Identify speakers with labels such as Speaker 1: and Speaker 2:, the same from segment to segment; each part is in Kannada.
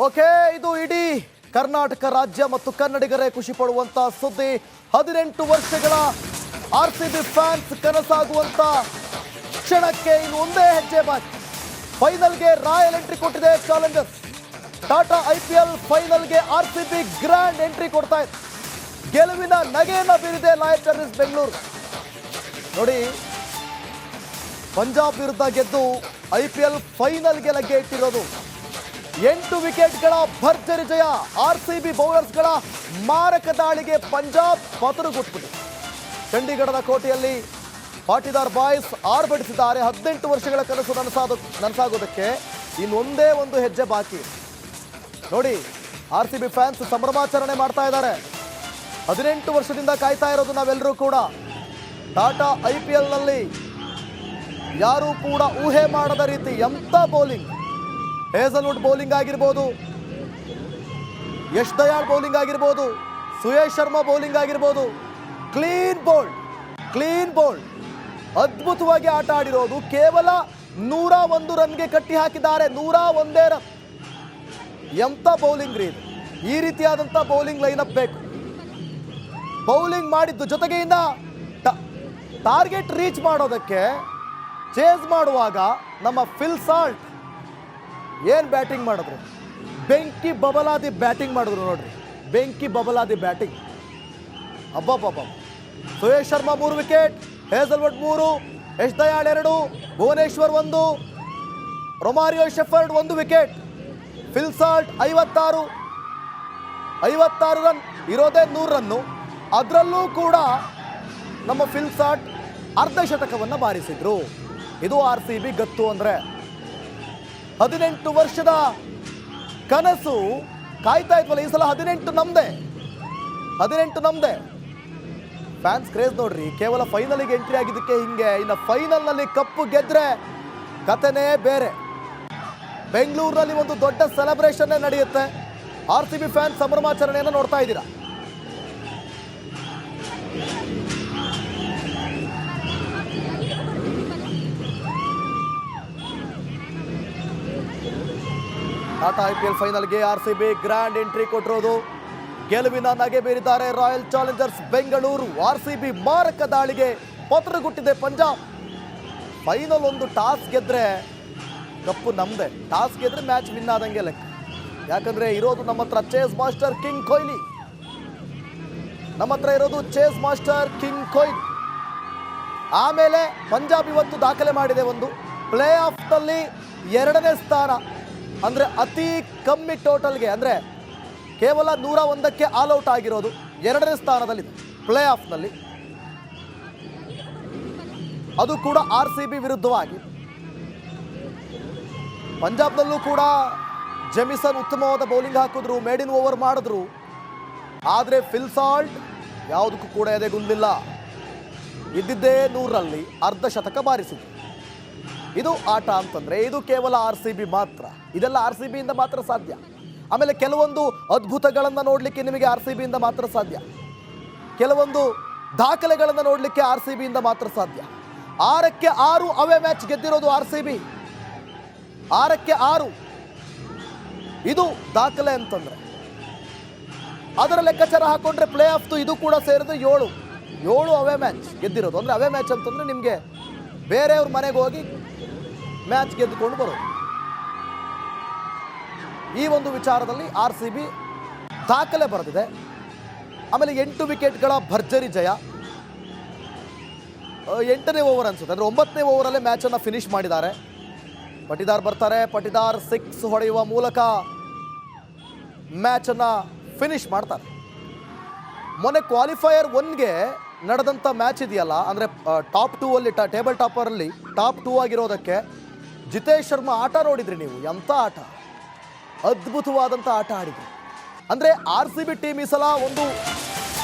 Speaker 1: ಓಕೆ, ಇದು ಇಡೀ ಕರ್ನಾಟಕ ರಾಜ್ಯ ಮತ್ತು ಕನ್ನಡಿಗರೇ ಖುಷಿ ಪಡುವಂತ ಸುದ್ದಿ. 18 ವರ್ಷಗಳ RCB ಫ್ಯಾನ್ಸ್ ಕನಸಾಗುವಂತ ಕ್ಷಣಕ್ಕೆ ಇನ್ನು ಒಂದೇ ಹೆಜ್ಜೆ ಬಾಕಿ. ಫೈನಲ್ಗೆ ರಾಯಲ್ ಎಂಟ್ರಿ ಕೊಟ್ಟಿದೆ ಚಾಲೆಂಜರ್ಸ್. ಟಾಟಾ IPL ಫೈನಲ್ಗೆ RCB ಗ್ರ್ಯಾಂಡ್ ಎಂಟ್ರಿ ಕೊಡ್ತಾ ಇದೆ. ಗೆಲುವಿನ ನಗೆಯನ್ನ ಬೀರಿದೆ ರಾಯಲ್ ಚಾಲೆಂಜರ್ಸ್ ಬೆಂಗಳೂರು. ನೋಡಿ, ಪಂಜಾಬ್ ವಿರುದ್ಧ ಗೆದ್ದು IPL ಫೈನಲ್ಗೆ ಲಗ್ಗೆ ಇಟ್ಟಿರೋದು. 8 ವಿಕೆಟ್ಗಳ ಭರ್ಜರಿ ಜಯ. RCB ಬೌಲರ್ಸ್ಗಳ ಮಾರಕ ದಾಳಿಗೆ ಪಂಜಾಬ್ ಪತರುಗುಟ್ಟಿದೆ. ಚಂಡೀಗಢದ ಕೋಟೆಯಲ್ಲಿ ಪಾಟಿದಾರ್ ಬಾಯ್ಸ್ ಆರ್ಭಟಿಸಿದ್ದಾರೆ. 18 ವರ್ಷಗಳ ಕನಸು ನನಸಾಗೋದಕ್ಕೆ ಇನ್ನೊಂದೇ ಒಂದು ಹೆಜ್ಜೆ ಬಾಕಿ. ನೋಡಿ, RCB ಫ್ಯಾನ್ಸ್ ಸಂಭ್ರಮಾಚರಣೆ ಮಾಡ್ತಾ ಇದ್ದಾರೆ. 18 ವರ್ಷದಿಂದ ಕಾಯ್ತಾ ಇರೋದು ನಾವೆಲ್ಲರೂ ಕೂಡ. ಟಾಟಾ IPLನಲ್ಲಿ ಯಾರೂ ಕೂಡ ಊಹೆ ಮಾಡದ ರೀತಿ ಎಂಥ ಬೌಲಿಂಗ್, ಹೇಸಲ್ವುಡ್ ಬೌಲಿಂಗ್ ಆಗಿರ್ಬೋದು, ಯಶ್ ದಯಾಳ್ ಬೌಲಿಂಗ್ ಆಗಿರ್ಬೋದು, ಸುಯೇಶ್ ಶರ್ಮಾ ಬೌಲಿಂಗ್ ಆಗಿರ್ಬೋದು, ಕ್ಲೀನ್ ಬೋಲ್ಡ್ ಅದ್ಭುತವಾಗಿ ಆಟ ಆಡಿರೋದು. ಕೇವಲ 101 ರನ್ಗೆ ಕಟ್ಟಿ ಹಾಕಿದ್ದಾರೆ. 101 ರನ್. ಎಂಥ ಬೌಲಿಂಗ್ ರೀ ಇದು. ಈ ರೀತಿಯಾದಂಥ ಬೌಲಿಂಗ್ ಲೈನಪ್ ಬೇಕು. ಬೌಲಿಂಗ್ ಮಾಡಿದ್ದು ಜೊತೆಗೆ ಇನ್ನ ಟಾರ್ಗೆಟ್ ರೀಚ್ ಮಾಡೋದಕ್ಕೆ ಚೇಸ್ ಮಾಡುವಾಗ ನಮ್ಮ ಫಿಲ್ ಸಾಲ್ಟ್ ಏನು ಬ್ಯಾಟಿಂಗ್ ಮಾಡಿದ್ರು. ಬೆಂಕಿ ಬಬಲಾದಿ ಬ್ಯಾಟಿಂಗ್ ಮಾಡಿದ್ರು ನೋಡ್ರಿ. ಬೆಂಕಿ ಬಬಲಾದಿ ಬ್ಯಾಟಿಂಗ್. ಅಬ್ಬಬ್ಬಬ್ಬ. Suyash Sharma 3 wicket, Hazlewood 3, Yash Dayal 2, Bhuvneshwar 1, Romario Shepherd 1 wicket. Phil Salt 56 run. ಇರೋದೇ 100 ರನ್ನು. ಅದರಲ್ಲೂ ಕೂಡ ನಮ್ಮ ಫಿಲ್ ಸಾಲ್ಟ್ ಅರ್ಧ ಶತಕವನ್ನು ಬಾರಿಸಿದ್ರು. ಇದು RCB ಗತ್ತು ಅಂದರೆ. 18 ವರ್ಷದ ಕನಸು ಕಾಯ್ತಾ ಇದ್ವಲ್ಲ, ಈ ಸಲ 18 ನಮ್ದೆ. ಫ್ಯಾನ್ಸ್ ಕ್ರೇಜ್ ನೋಡ್ರಿ. ಕೇವಲ ಫೈನಲಿಗೆ ಎಂಟ್ರಿ ಆಗಿದ್ದಕ್ಕೆ ಹಿಂಗೆ. ಇನ್ನು ಫೈನಲ್ನಲ್ಲಿ ಕಪ್ಪು ಗೆದ್ರೆ ಕಥೆನೇ ಬೇರೆ. ಬೆಂಗಳೂರಿನಲ್ಲಿ ಒಂದು ದೊಡ್ಡ ಸೆಲೆಬ್ರೇಷನ್ನೇ ನಡೆಯುತ್ತೆ. RCB ಫ್ಯಾನ್ಸ್ ಸಂಭ್ರಮಾಚರಣೆಯನ್ನು ನೋಡ್ತಾ ಇದ್ದೀರಾ. ಟಾಟಾ IPL ಫೈನಲ್ಗೆ RCB ಗ್ರ್ಯಾಂಡ್ ಎಂಟ್ರಿ ಕೊಟ್ಟಿರೋದು. ಗೆಲುವಿನ ನಗೆ ಬೀರಿದ್ದಾರೆ ರಾಯಲ್ ಚಾಲೆಂಜರ್ಸ್ ಬೆಂಗಳೂರು. RCB ಮಾರಕ ದಾಳಿಗೆ ಪತರುಗುಟ್ಟಿದೆ ಪಂಜಾಬ್. ಫೈನಲ್ ಒಂದು ಟಾಸ್ ಗೆದ್ರೆ ಕಪ್ಪು ನಮ್ದೆ. ಟಾಸ್ ಗೆದ್ರೆ ಮ್ಯಾಚ್ ವಿನ್ ಆದಂಗೆ ಲೆಕ್ಕ. ಯಾಕಂದ್ರೆ ಇರೋದು ನಮ್ಮ ಹತ್ರ ಚೇಸ್ ಮಾಸ್ಟರ್ ಕಿಂಗ್ ಕೊಹ್ಲಿ. ಆಮೇಲೆ ಪಂಜಾಬ್ ಇವತ್ತು ದಾಖಲೆ ಮಾಡಿದೆ. ಒಂದು ಪ್ಲೇ ಆಫ್ನಲ್ಲಿ 2ನೇ ಸ್ಥಾನ. ಅಂದರೆ ಅತಿ ಕಮ್ಮಿ ಟೋಟಲ್ಗೆ, ಅಂದರೆ ಕೇವಲ 101ಕ್ಕೆ ಆಲ್ ಔಟ್ ಆಗಿರೋದು. 2ನೇ ಸ್ಥಾನದಲ್ಲಿದೆ ಪ್ಲೇ ಆಫ್ನಲ್ಲಿ. ಅದು ಕೂಡ RCB ವಿರುದ್ಧವಾಗಿ. ಪಂಜಾಬ್ನಲ್ಲೂ ಕೂಡ ಜೆಮಿಸನ್ ಉತ್ತಮವಾದ ಬೌಲಿಂಗ್ ಹಾಕಿದ್ರು, ಮೇಡಿನ್ ಓವರ್ ಮಾಡಿದ್ರು. ಆದರೆ ಫಿಲ್ ಸಾಲ್ಟ್ ಯಾವುದಕ್ಕೂ ಕೂಡ ಎದೆಗುಂದಿಲ್ಲ. ಇದ್ದಿದ್ದೇ 100ರಲ್ಲಿ ಅರ್ಧ ಶತಕ ಬಾರಿಸಿದ್ರು. ಇದು ಆಟ ಅಂತಂದರೆ ಇದು ಕೇವಲ RCB ಮಾತ್ರ. ಇದೆಲ್ಲ RCBಯಿಂದ ಮಾತ್ರ ಸಾಧ್ಯ. ಆಮೇಲೆ ಕೆಲವೊಂದು ಅದ್ಭುತಗಳನ್ನು ನೋಡಲಿಕ್ಕೆ ನಿಮಗೆ RCBಯಿಂದ ಮಾತ್ರ ಸಾಧ್ಯ. ಕೆಲವೊಂದು ದಾಖಲೆಗಳನ್ನು ನೋಡಲಿಕ್ಕೆ RCBಯಿಂದ ಮಾತ್ರ ಸಾಧ್ಯ. 6ಕ್ಕೆ 6 ಅವೇ ಮ್ಯಾಚ್ ಗೆದ್ದಿರೋದು RCB. 6ಕ್ಕೆ 6 ಇದು ದಾಖಲೆ ಅಂತಂದರೆ. ಅದರ ಲೆಕ್ಕಾಚಾರ ಹಾಕೊಂಡ್ರೆ ಪ್ಲೇ ಆಫ್ದು ಇದು ಕೂಡ ಸೇರಿದ್ರೆ 7 ಅವೇ ಮ್ಯಾಚ್ ಗೆದ್ದಿರೋದು. ಅಂದರೆ ಅವೇ ಮ್ಯಾಚ್ ಅಂತಂದರೆ ನಿಮಗೆ ಬೇರೆಯವ್ರ ಮನೆಗೆ ಹೋಗಿ ಮ್ಯಾಚ್ ಗೆದ್ದುಕೊಂಡು ಬರೋದು. ಈ ಒಂದು ವಿಚಾರದಲ್ಲಿ RCB ದಾಖಲೆ ಬರೆದಿದೆ. ಆಮೇಲೆ 8 ವಿಕೆಟ್ಗಳ ಭರ್ಜರಿ ಜಯ. 8ನೇ ಓವರ್ ಅನ್ಸುತ್ತೆ, ಅಂದರೆ 9ನೇ ಓವರಲ್ಲೇ ಮ್ಯಾಚನ್ನು ಫಿನಿಶ್ ಮಾಡಿದ್ದಾರೆ. ಪಟಿದಾರ್ ಬರ್ತಾರೆ. ಪಟಿದಾರ್ 6 ಹೊಡೆಯುವ ಮೂಲಕ ಮ್ಯಾಚನ್ನು ಫಿನಿಶ್ ಮಾಡ್ತಾರೆ. ಮೊನ್ನೆ ಕ್ವಾಲಿಫೈಯರ್ 1ಗೆ ನಡೆದಂಥ ಮ್ಯಾಚ್ ಇದೆಯಲ್ಲ, ಅಂದರೆ ಟಾಪ್ 2 ಅಲ್ಲಿ ಟೇಬಲ್ ಟಾಪರಲ್ಲಿ ಟಾಪ್ 2 ಆಗಿರೋದಕ್ಕೆ ಜಿತೇಶ್ ಶರ್ಮಾ ಆಟ ನೋಡಿದ್ರಿ ನೀವು. ಎಂಥ ಆಟ, ಅದ್ಭುತವಾದಂಥ ಆಟ ಆಡಿದ್ರು. ಅಂದರೆ RCB ಟೀಮ್ ಈ ಸಲ ಒಂದು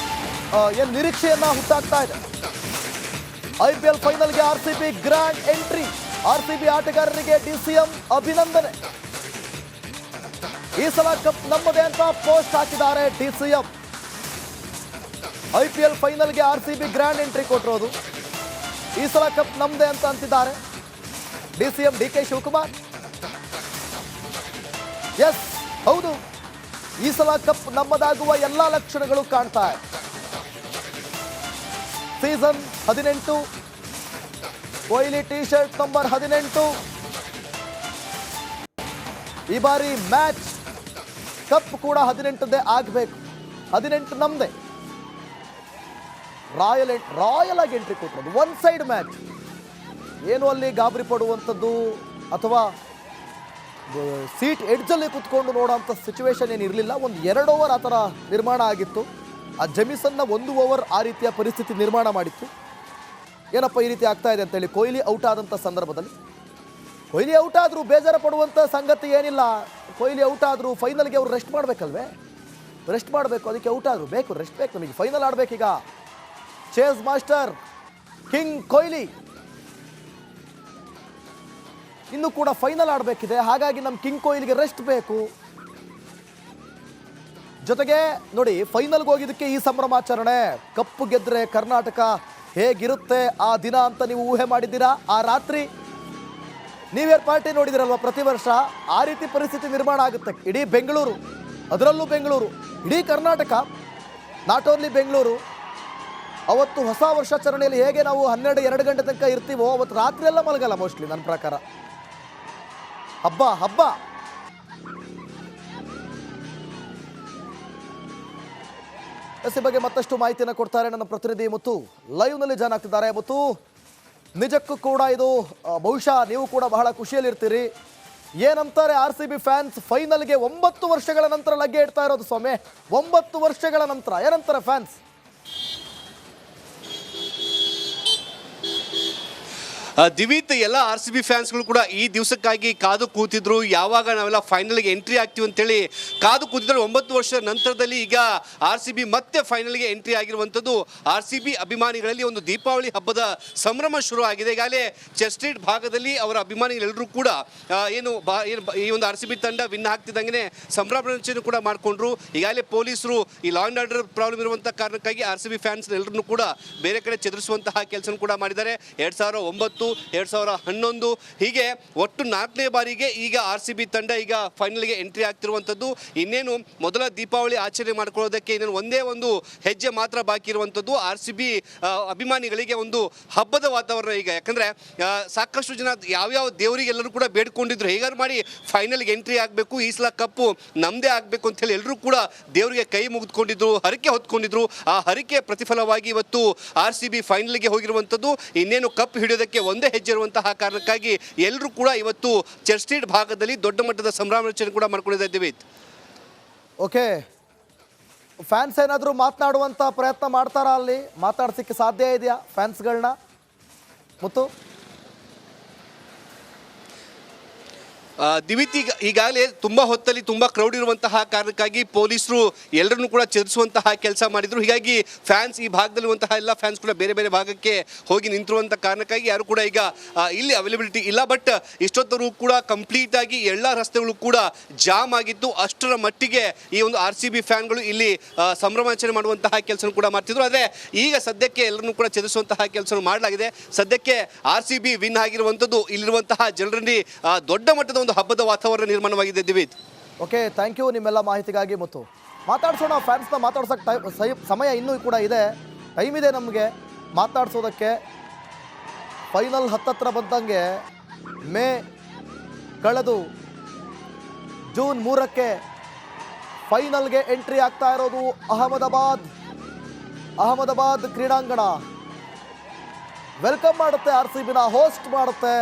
Speaker 1: ಏನು ನಿರೀಕ್ಷೆಯನ್ನು ಹುಟ್ಟಾಗ್ತಾ ಇದೆ. IPL ಫೈನಲ್ಗೆ RCB ಗ್ರ್ಯಾಂಡ್ ಎಂಟ್ರಿ. RCB ಆಟಗಾರರಿಗೆ DCM ಅಭಿನಂದನೆ. ಈ ಸಲ ಕಪ್ ನಮ್ಮದೇ ಅಂತ ಪೋಸ್ಟ್ ಹಾಕಿದ್ದಾರೆ DCM. IPL ಫೈನಲ್ಗೆ RCB ಗ್ರ್ಯಾಂಡ್ ಎಂಟ್ರಿ ಕೊಟ್ಟಿರೋದು. ಈ ಸಲ ಕಪ್ ನಮ್ಮದೇ ಅಂತ ಅಂತಿದ್ದಾರೆ DCM DK ಶಿವಕುಮಾರ್. ಎಸ್, ಹೌದು, ಈ ಸಲ ಕಪ್ ನಮ್ಮದಾಗುವ ಎಲ್ಲ ಲಕ್ಷಣಗಳು ಕಾಣ್ತಾ ಇದೆ. Season 18, Kohli T shirt number 18. ಈ ಬಾರಿ ಮ್ಯಾಚ್ ಕಪ್ ಕೂಡ 18ದೇ ಆಗಬೇಕು. 18 ನಮ್ದೇ. ರಾಯಲ್ ಆಗಿ ಎಂಟ್ರಿ ಕೊಟ್ಟರು. One side match. ಏನು ಅಲ್ಲಿ ಗಾಬರಿ ಪಡುವಂಥದ್ದು ಅಥವಾ ಸೀಟ್ ಎಡ್ಜಲ್ಲಿ ಕುತ್ಕೊಂಡು ನೋಡೋಂಥ ಸಿಚುವೇಶನ್ ಏನಿರಲಿಲ್ಲ. ಒಂದು 2 ಓವರ್ ಆ ಥರ ನಿರ್ಮಾಣ ಆಗಿತ್ತು. ಆ ಜೆಮಿಸನ್ನ 1 ಓವರ್ ಆ ರೀತಿಯ ಪರಿಸ್ಥಿತಿ ನಿರ್ಮಾಣ ಮಾಡಿತ್ತು. ಏನಪ್ಪ ಈ ರೀತಿ ಆಗ್ತಾ ಇದೆ ಅಂತೇಳಿ ಕೊಹ್ಲಿ ಔಟ್ ಆದಂಥ ಸಂದರ್ಭದಲ್ಲಿ ಕೊಹ್ಲಿ ಔಟ್ ಆದರೂ ಬೇಜಾರು ಪಡುವಂಥ ಸಂಗತಿ ಏನಿಲ್ಲ. ಕೊಹ್ಲಿ ಔಟ್ ಆದರೂ ಫೈನಲ್ಗೆ ಅವರು ರೆಸ್ಟ್ ಮಾಡಬೇಕಲ್ವೇ, ರೆಸ್ಟ್ ಮಾಡಬೇಕು. ಅದಕ್ಕೆ ಔಟ್ ಆದರೂ ಬೇಕು, ರೆಸ್ಟ್ ಬೇಕು. ನಮಗೆ ಫೈನಲ್ ಆಡಬೇಕೀಗ. ಚೇಸ್ ಮಾಸ್ಟರ್ ಕಿಂಗ್ ಕೊಹ್ಲಿ ಇನ್ನೂ ಕೂಡ ಫೈನಲ್ ಆಡಬೇಕಿದೆ. ಹಾಗಾಗಿ ನಮ್ಮ ಕಿಂಗ್ ಕೊಹ್ಲಿಗೆ ರೆಸ್ಟ್ ಬೇಕು. ಜೊತೆಗೆ ನೋಡಿ, ಫೈನಲ್ಗೆ ಹೋಗಿದ್ದಕ್ಕೆ ಈ ಸಂಭ್ರಮಾಚರಣೆ. ಕಪ್ಪು ಗೆದ್ರೆ ಕರ್ನಾಟಕ ಹೇಗಿರುತ್ತೆ ಆ ದಿನ ಅಂತ ನೀವು ಊಹೆ ಮಾಡಿದ್ದೀರಾ? ಆ ರಾತ್ರಿ ನ್ಯೂ ಇಯರ್ ಪಾರ್ಟಿ ನೋಡಿದಿರಲ್ವ ಪ್ರತಿ ವರ್ಷ, ಆ ರೀತಿ ಪರಿಸ್ಥಿತಿ ನಿರ್ಮಾಣ ಆಗುತ್ತೆ. ಇಡೀ ಬೆಂಗಳೂರು, ಅದರಲ್ಲೂ ಬೆಂಗಳೂರು, ಇಡೀ ಕರ್ನಾಟಕ, ನಾಟ್ ಓನ್ಲಿ ಬೆಂಗಳೂರು. ಅವತ್ತು ಹೊಸ ವರ್ಷಾಚರಣೆಯಲ್ಲಿ ಹೇಗೆ ನಾವು 12-2 ಗಂಟೆ ತನಕ ಇರ್ತೀವೋ, ಅವತ್ತು ರಾತ್ರಿ ಎಲ್ಲ ಮಲಗಲ್ಲ ಮೋಸ್ಟ್ಲಿ ನನ್ನ ಪ್ರಕಾರ. ಹಬ್ಬ. ಈ ಬಗ್ಗೆ ಮತ್ತಷ್ಟು ಮಾಹಿತಿಯನ್ನು ಕೊಡ್ತಾರೆ ನನ್ನ ಪ್ರತಿನಿಧಿ ಮುತ್ತು. ಲೈವ್ನಲ್ಲಿ ಜಾಯ್ನ್ ಆಗ್ತಿದ್ದಾರೆ. ಮುತ್ತು, ನಿಜಕ್ಕೂ ಕೂಡ ಇದು ಬಹುಶಃ ನೀವು ಕೂಡ ಬಹಳ ಖುಷಿಯಲ್ಲಿರ್ತೀರಿ. ಏನಂತಾರೆ RCB ಫ್ಯಾನ್ಸ್? ಫೈನಲ್ಗೆ 9 ವರ್ಷಗಳ ನಂತರ ಲಗ್ಗೆ ಇಡ್ತಾ ಇರೋದು ಸ್ವಾಮಿ. 9 ವರ್ಷಗಳ ನಂತರ ಏನಂತಾರೆ ಫ್ಯಾನ್ಸ್?
Speaker 2: ದಿವಿತ್, ಎಲ್ಲ RCB ಫ್ಯಾನ್ಸ್ಗಳು ಕೂಡ ಈ ದಿವಸಕ್ಕಾಗಿ ಕಾದು ಕೂತಿದ್ರು. ಯಾವಾಗ ನಾವೆಲ್ಲ ಫೈನಲ್ಗೆ ಎಂಟ್ರಿ ಆಗ್ತೀವಿ ಅಂತೇಳಿ ಕಾದು ಕೂತಿದ್ರು. 9 ವರ್ಷದ ನಂತರದಲ್ಲಿ ಈಗ RCB ಮತ್ತೆ ಫೈನಲ್ಗೆ ಎಂಟ್ರಿ ಆಗಿರುವಂಥದ್ದು. RCB ಅಭಿಮಾನಿಗಳಲ್ಲಿ ಒಂದು ದೀಪಾವಳಿ ಹಬ್ಬದ ಸಂಭ್ರಮ ಶುರು ಆಗಿದೆ. ಈಗಾಗಲೇ ಚರ್ಚ್ ಸ್ಟ್ರೀಟ್ ಭಾಗದಲ್ಲಿ ಅವರ ಅಭಿಮಾನಿಗಳೆಲ್ಲರೂ ಕೂಡ ಈ ಒಂದು RCB ತಂಡ ವಿನ್ ಆಗ್ತಿದ್ದಂಗೆ ಸಂಭ್ರಮಾಚರಣೆ ಕೂಡ ಮಾಡಿಕೊಂಡ್ರು. ಈಗಾಗಲೇ ಪೊಲೀಸರು ಈ ಲಾ ಆ್ಯಂಡ್ ಆರ್ಡರ್ ಪ್ರಾಬ್ಲಮ್ ಇರುವಂಥ ಕಾರಣಕ್ಕಾಗಿ RCB ಫ್ಯಾನ್ಸ್ ಎಲ್ಲರನ್ನೂ ಕೂಡ ಬೇರೆ ಕಡೆ ಚದುರಿಸುವಂತಹ ಕೆಲಸ ಕೂಡ ಮಾಡಿದ್ದಾರೆ. 2009, 2011 ಹೀಗೆ ಒಟ್ಟು 4ನೇ ಬಾರಿಗೆ ಈಗ RCB ತಂಡ ಈಗ ಫೈನಲ್ಗೆ ಎಂಟ್ರಿ ಆಗ್ತಿರುವಂಥದ್ದು. ಇನ್ನೇನು ಮೊದಲ ದೀಪಾವಳಿ ಆಚರಣೆ ಮಾಡ್ಕೊಳ್ಳೋದಕ್ಕೆ ಇನ್ನೇನು ಒಂದೇ ಒಂದು ಹೆಜ್ಜೆ ಮಾತ್ರ ಬಾಕಿ ಇರುವಂಥದ್ದು. RCB ಅಭಿಮಾನಿಗಳಿಗೆ ಒಂದು ಹಬ್ಬದ ವಾತಾವರಣ ಈಗ. ಯಾಕಂದರೆ ಸಾಕಷ್ಟು ಜನ ಯಾವ್ಯಾವ ದೇವರಿಗೆಲ್ಲರೂ ಕೂಡ ಬೇಡ್ಕೊಂಡಿದ್ರು, ಹೇಗಾರು ಮಾಡಿ ಫೈನಲ್ಗೆ ಎಂಟ್ರಿ ಆಗಬೇಕು, ಈ ಸಲ ಕಪ್ಪು ನಮ್ಮದೇ ಆಗಬೇಕು ಅಂತೇಳಿ ಎಲ್ಲರೂ ಕೂಡ ದೇವರಿಗೆ ಕೈ ಮುಗಿದುಕೊಂಡಿದ್ರು, ಹರಕೆ ಹೊತ್ಕೊಂಡಿದ್ರು. ಆ ಹರಕೆ ಪ್ರತಿಫಲವಾಗಿ ಇವತ್ತು RCB ಫೈನಲ್ಗೆ ಹೋಗಿರುವಂಥದ್ದು. ಇನ್ನೇನು ಕಪ್ ಹಿಡಿಯೋದಕ್ಕೆ ಒಂದೇ ಹೆಜ್ಜೆ ಇರುವಂತಹ ಕಾರಣಕ್ಕಾಗಿ ಎಲ್ಲರೂ ಕೂಡ ಇವತ್ತು ಚರ್ಚ್ ಸ್ಟ್ರೀಟ್ ಭಾಗದಲ್ಲಿ ದೊಡ್ಡ ಮಟ್ಟದ ಸಂಭ್ರಮಾಚರಣೆ ಕೂಡ ಮಾಡ್ಕೊಂಡಿದ್ದೇವೆ.
Speaker 1: ಓಕೆ, ಫ್ಯಾನ್ಸ್ ಏನಾದರೂ ಮಾತನಾಡುವಂಥ ಪ್ರಯತ್ನ ಮಾಡ್ತಾರಾ? ಅಲ್ಲಿ ಮಾತಾಡ್ಸಕ್ಕೆ ಸಾಧ್ಯ ಇದೆಯಾ ಫ್ಯಾನ್ಸ್ಗಳನ್ನ ಮುತ್ತು?
Speaker 2: ದಿವಿತ್, ಈಗಾಗಲೇ ತುಂಬ ಹೊತ್ತಲ್ಲಿ ತುಂಬ ಕ್ರೌಡ್ ಇರುವಂತಹ ಕಾರಣಕ್ಕಾಗಿ ಪೊಲೀಸರು ಎಲ್ಲರನ್ನೂ ಕೂಡ ಚದುರಿಸುವಂತಹ ಕೆಲಸ ಮಾಡಿದರು. ಹೀಗಾಗಿ ಫ್ಯಾನ್ಸ್ ಈ ಭಾಗದಲ್ಲಿರುವಂತಹ ಎಲ್ಲ ಫ್ಯಾನ್ಸ್ ಕೂಡ ಬೇರೆ ಬೇರೆ ಭಾಗಕ್ಕೆ ಹೋಗಿ ನಿಂತಿರುವಂಥ ಕಾರಣಕ್ಕಾಗಿ ಯಾರು ಕೂಡ ಈಗ ಇಲ್ಲಿ ಅವೈಲಬಿಲಿಟಿ ಇಲ್ಲ. ಬಟ್ ಇಷ್ಟೊತ್ತರೂ ಕೂಡ ಕಂಪ್ಲೀಟ್ ಆಗಿ ಎಲ್ಲ ರಸ್ತೆಗಳು ಕೂಡ ಜಾಮ್ ಆಗಿತ್ತು. ಅಷ್ಟರ ಮಟ್ಟಿಗೆ ಈ ಒಂದು RCB ಫ್ಯಾನ್ಗಳು ಇಲ್ಲಿ ಸಂಭ್ರಮಾಚರಣೆ ಮಾಡುವಂತಹ ಕೆಲಸ ಕೂಡ ಮಾಡ್ತಿದ್ರು. ಆದರೆ ಈಗ ಸದ್ಯಕ್ಕೆ ಎಲ್ಲರನ್ನೂ ಕೂಡ ಚದುರಿಸುವಂತಹ ಕೆಲಸ ಮಾಡಲಾಗಿದೆ. ಸದ್ಯಕ್ಕೆ RCB ವಿನ್ ಆಗಿರುವಂಥದ್ದು ಇಲ್ಲಿರುವಂತಹ ಜನರಲ್ಲಿ ದೊಡ್ಡ ಮಟ್ಟದ ಹಬ್ಬದ ವಾತಾವರಣ ನಿರ್ಮಾಣವಾಗಿದೆ. ದಿವಿತ್,
Speaker 1: ಓಕೆ, ಥ್ಯಾಂಕ್ ಯು ನಿಮ್ಮೆಲ್ಲ ಮಾಹಿತಿಗಾಗಿ. ಮತ್ತು ಮಾತಾಡ್ಸೋಣ, ಫ್ಯಾನ್ಸ್ನ ಮಾತಾಡ್ಸೋಕ್ಕೆ ಸಮಯ ಇನ್ನೂ ಕೂಡ ಇದೆ, ಟೈಮ್ ಇದೆ ನಮಗೆ ಮಾತಾಡ್ಸೋದಕ್ಕೆ. ಫೈನಲ್ ಹತ್ತತ್ರ ಬಂದಂಗೆ ಮೇ ಕಳೆದು ಜೂನ್ 3ಕ್ಕೆ ಫೈನಲ್ಗೆ ಎಂಟ್ರಿ ಆಗ್ತಾ ಇರೋದು ಅಹಮದಾಬಾದ್ ಕ್ರೀಡಾಂಗಣ. ವೆಲ್ಕಮ್ ಮಾಡುತ್ತೆ, RCBನ ಹೋಸ್ಟ್ ಮಾಡುತ್ತೆ.